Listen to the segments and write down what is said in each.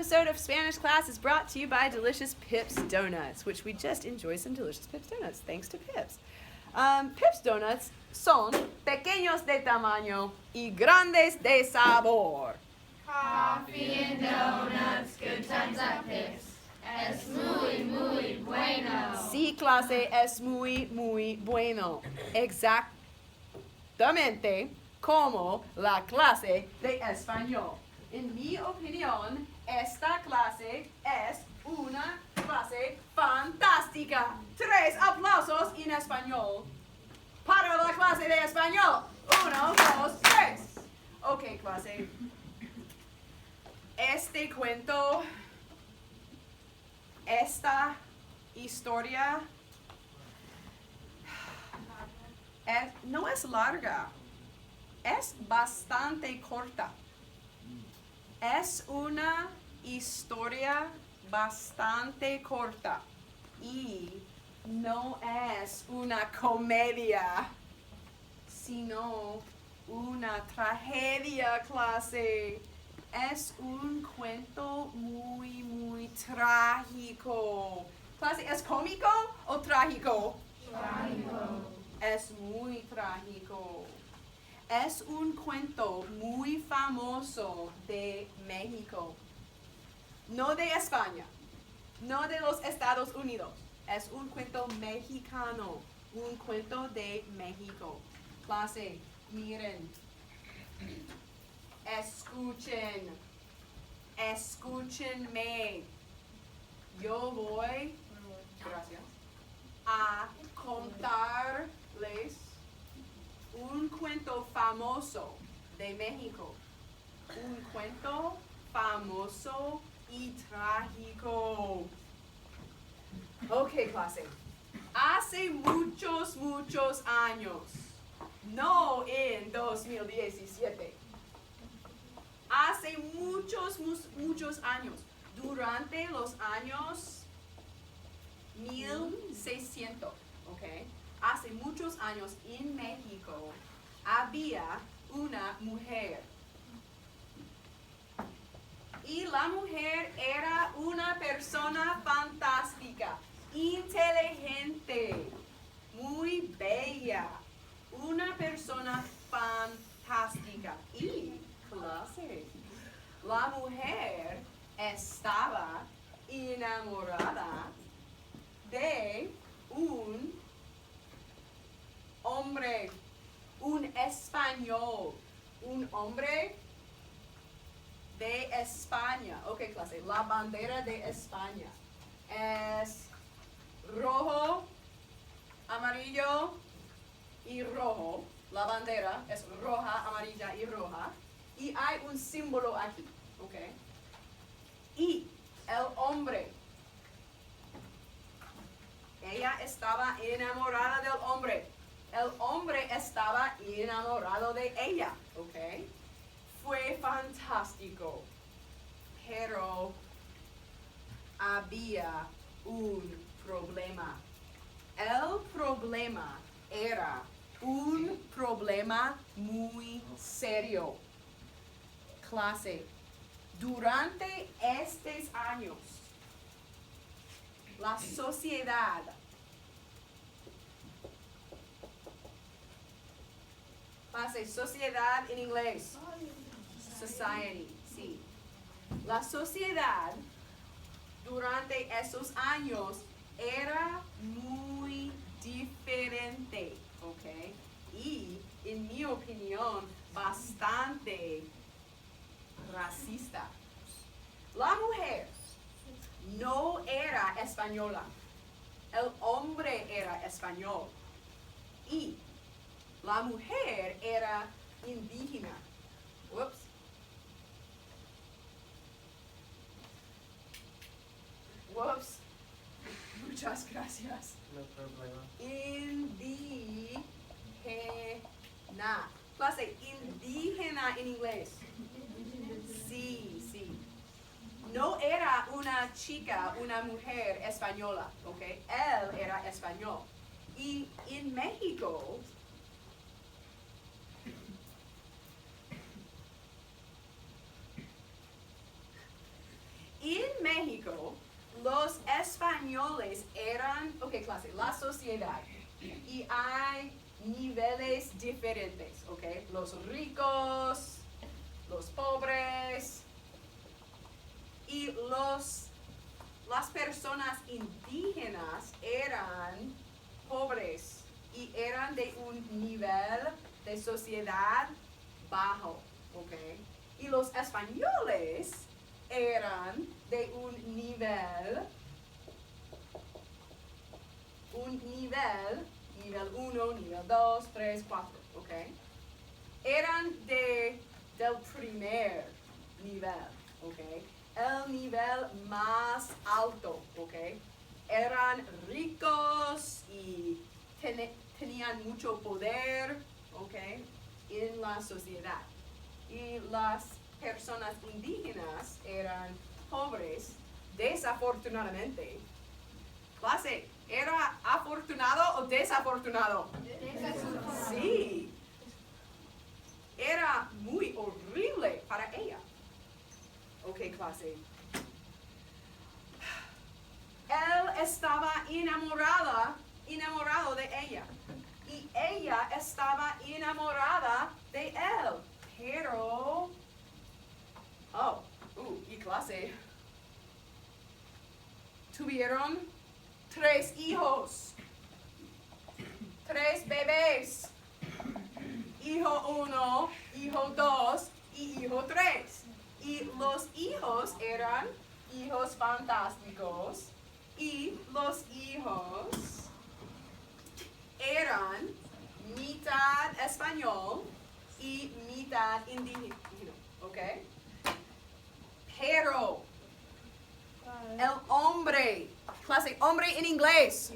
episode of Spanish Class is brought to you by Delicious Pips Donuts, which we just enjoyed some Delicious Pips Donuts, thanks to Pips. Pips Donuts son pequeños de tamaño y grandes de sabor. Coffee and donuts, good times at Pips. Es muy, muy bueno. Sí, clase, es muy, muy bueno. Exactamente como la clase de español. En mi opinión, esta clase es una clase fantástica. 3 aplausos en español para la clase de español. 1, 2, 3. Ok, clase. Este cuento, esta historia no es larga, es bastante corta. Es una historia bastante corta y no es una comedia, sino una tragedia, clase. Es un cuento muy, muy trágico. Clase, ¿es cómico o trágico? Trágico. Es muy trágico. Es un cuento muy famoso de México. No de España, no de los Estados Unidos. Es un cuento mexicano, un cuento de México. Clase, miren. Escúchenme. Yo voy, gracias, a contarles un cuento famoso de México. Un cuento famoso y trágico. Ok, clase. Hace muchos, muchos años, no en 2017, hace muchos, muchos años, durante los años 1600, ¿ok? Hace muchos años en México había una mujer. Y la mujer era una persona fantástica, inteligente, muy bella, una persona fantástica. Y, clase, la mujer estaba enamorada de un hombre, un español, un hombre de España. Ok, clase, la bandera de España es rojo, amarillo y rojo. La bandera es roja, amarilla y roja. Y hay un símbolo aquí, ok. Y el hombre, ella estaba enamorada del hombre. El hombre estaba enamorado de ella, ¿ok? Fue fantástico, pero había un problema. El problema era un problema muy serio. Clase, durante estos años, la sociedad sociedad en inglés. Society, sí. La sociedad durante esos años era muy diferente, ¿ok? Y, en mi opinión, bastante racista. La mujer no era española. El hombre era español. Y la mujer era indígena. Ups. Whoops. Muchas gracias. No problema. Indígena. Clase, indígena en inglés. Sí, sí. No era una chica, una mujer española, ¿ok? Él era español. Y en México, México, los españoles eran, ok, clase, la sociedad. Y hay niveles diferentes, ok. Los ricos, los pobres y las personas indígenas eran pobres y eran de un nivel de sociedad bajo, ¿ok? Y los españoles eran de un nivel 1, nivel 2, 3, 4, ¿ok? Eran del primer nivel, ¿ok? El nivel más alto, ¿ok? Eran ricos y tenían mucho poder, ¿ok? En la sociedad. Y las personas indígenas eran pobres, desafortunadamente. Clase, ¿era afortunado o desafortunado? Sí. Era muy horrible para ella. Ok, clase. Él estaba enamorado de ella. Y ella estaba enamorada de él. Pero... y clase. Tuvieron 3 hijos. 3 bebés. Hijo 1, hijo 2 y hijo 3. Y los hijos eran hijos fantásticos. Y los hijos eran mitad español y mitad indígena, ¿ok? Pero el hombre, clase, hombre en inglés,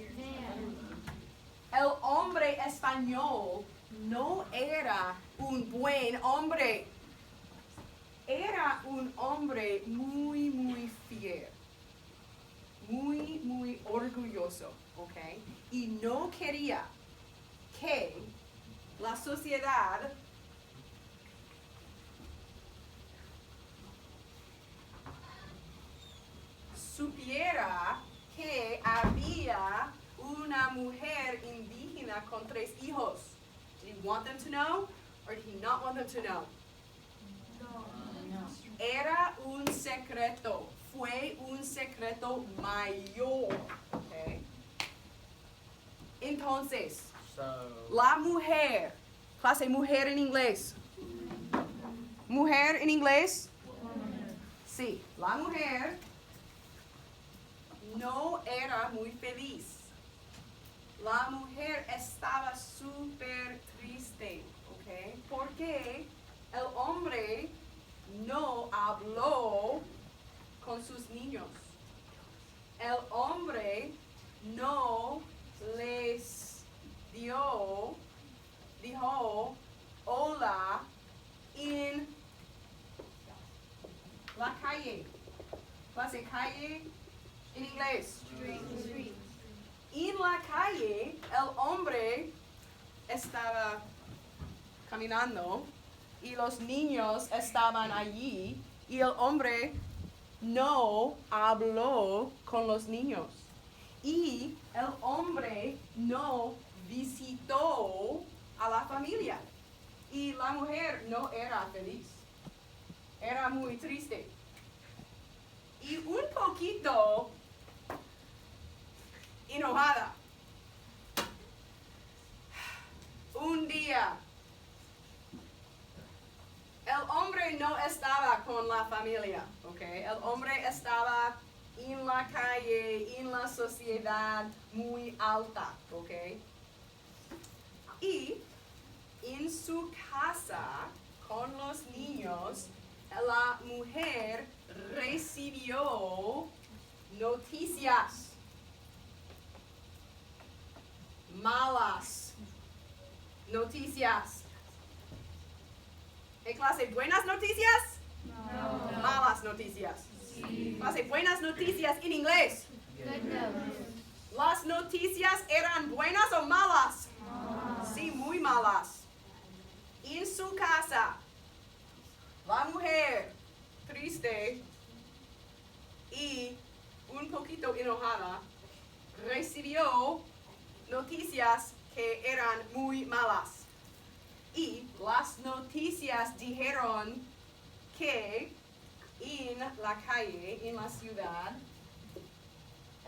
el hombre español no era un buen hombre. Era un hombre muy, muy fiel. Muy, muy orgulloso, ¿ok? Y no quería que la sociedad supiera que había una mujer indígena con 3 hijos. Did he want them to know or did he not want them to know? Era un secreto. Fue un secreto mayor. Okay. Entonces, la mujer, clase mujer en inglés. Mujer en inglés. Sí, la mujer no era muy feliz. La mujer estaba súper triste, ¿ok? Porque el hombre no habló con sus niños. El hombre no les dijo hola en la calle. Clase calle en inglés. Street. En la calle, el hombre estaba caminando y los niños estaban allí y el hombre no habló con los niños. Y el hombre no visitó a la familia. Y la mujer no era feliz. Era muy triste. Y un poquito enojada. Un día, el hombre no estaba con la familia, ¿ok? El hombre estaba en la calle, en la sociedad muy alta, ¿ok? Y en su casa, con los niños, la mujer recibió noticias malas. Noticias. ¿En clase buenas noticias? No. Malas noticias. Sí. Clase buenas noticias en inglés. Good news. ¿Las noticias eran buenas o malas? Malas. Sí, muy malas. En su casa, la mujer triste y poquito enojada, recibió noticias que eran muy malas. Y las noticias dijeron que en la calle, en la ciudad,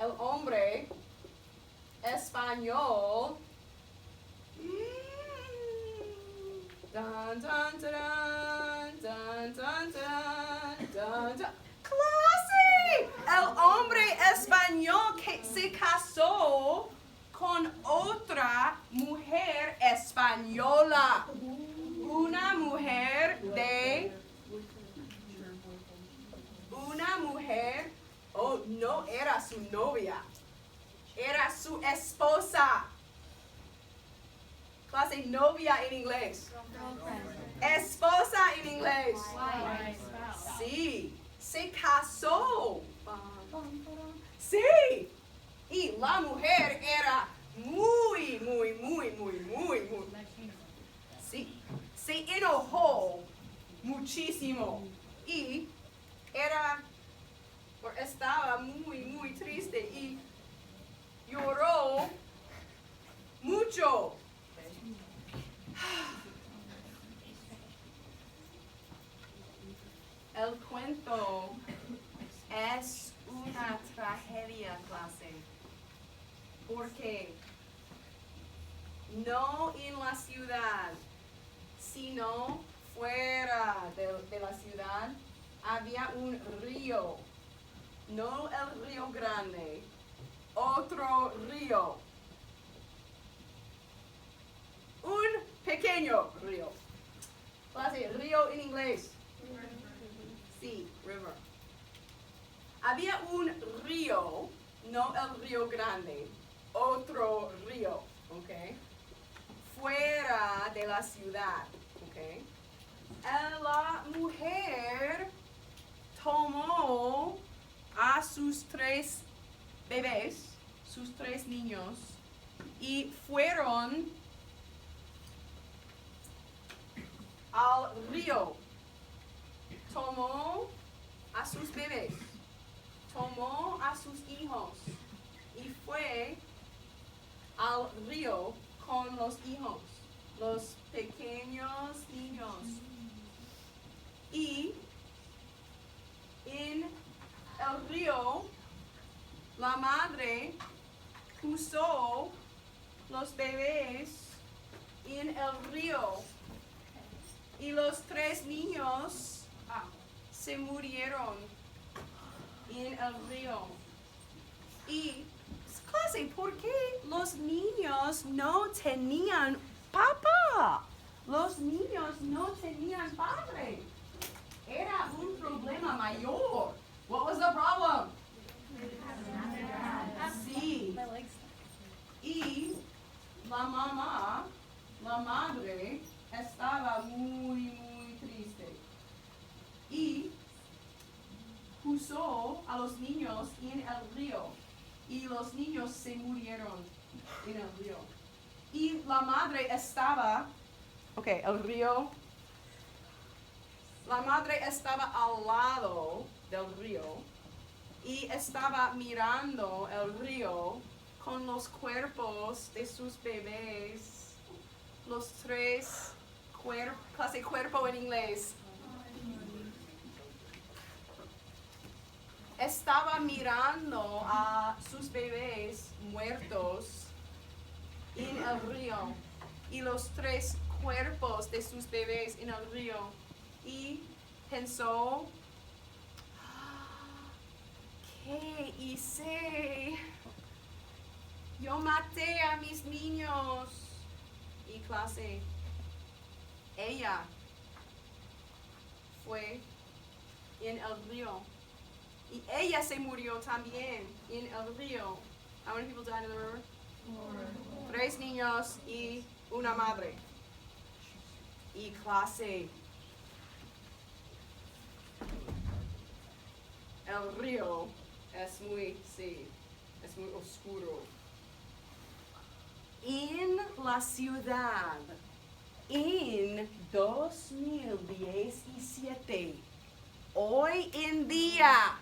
el hombre español dun, dun, dun, dun, dun, dun, dun, dun. ¡Clase! El hombre español que se casó con otra mujer española. Una mujer, oh, no era su novia, era su esposa. Clase novia en inglés. Esposa en inglés. Sí, se casó. Sí. Y la mujer era muy. Sí, se enojó muchísimo y estaba muy triste y lloró mucho. El cuento es una tragedia, clase, porque no en la ciudad, sino fuera de la ciudad había un río, no el río Grande, otro río, un pequeño río. Clase, río en inglés. Sí, river. Había un río, no el río Grande, otro río, ¿ok? Fuera de la ciudad, ¿ok? La mujer tomó a sus 3 bebés, sus 3 niños, y fueron al río. Tomó a sus bebés, tomó a sus hijos y fue al río con los hijos, los pequeños niños. Y en el río, la madre puso los bebés en el río y los 3 niños se murieron en el río. Y, clase, ¿por qué los niños no tenían papá? Los niños no tenían padre. Era un problema mayor. What was the problem? Sí. Y la madre, estaba muy triste. Y puso a los niños en el río. Y los niños se murieron en el río. Y la madre estaba, el río. La madre estaba al lado del río y estaba mirando el río con los cuerpos de sus bebés, los 3 clase cuerpo en inglés. Estaba mirando a sus bebés muertos en el río y los 3 cuerpos de sus bebés en el río y pensó, ¿qué hice? Yo maté a mis niños. Y clase, ella fue en el río. Y ella se murió también en el río. How many people died in the river? 3 niños y una madre. Y clase, el río es muy oscuro. En la ciudad, en 2017, hoy en día,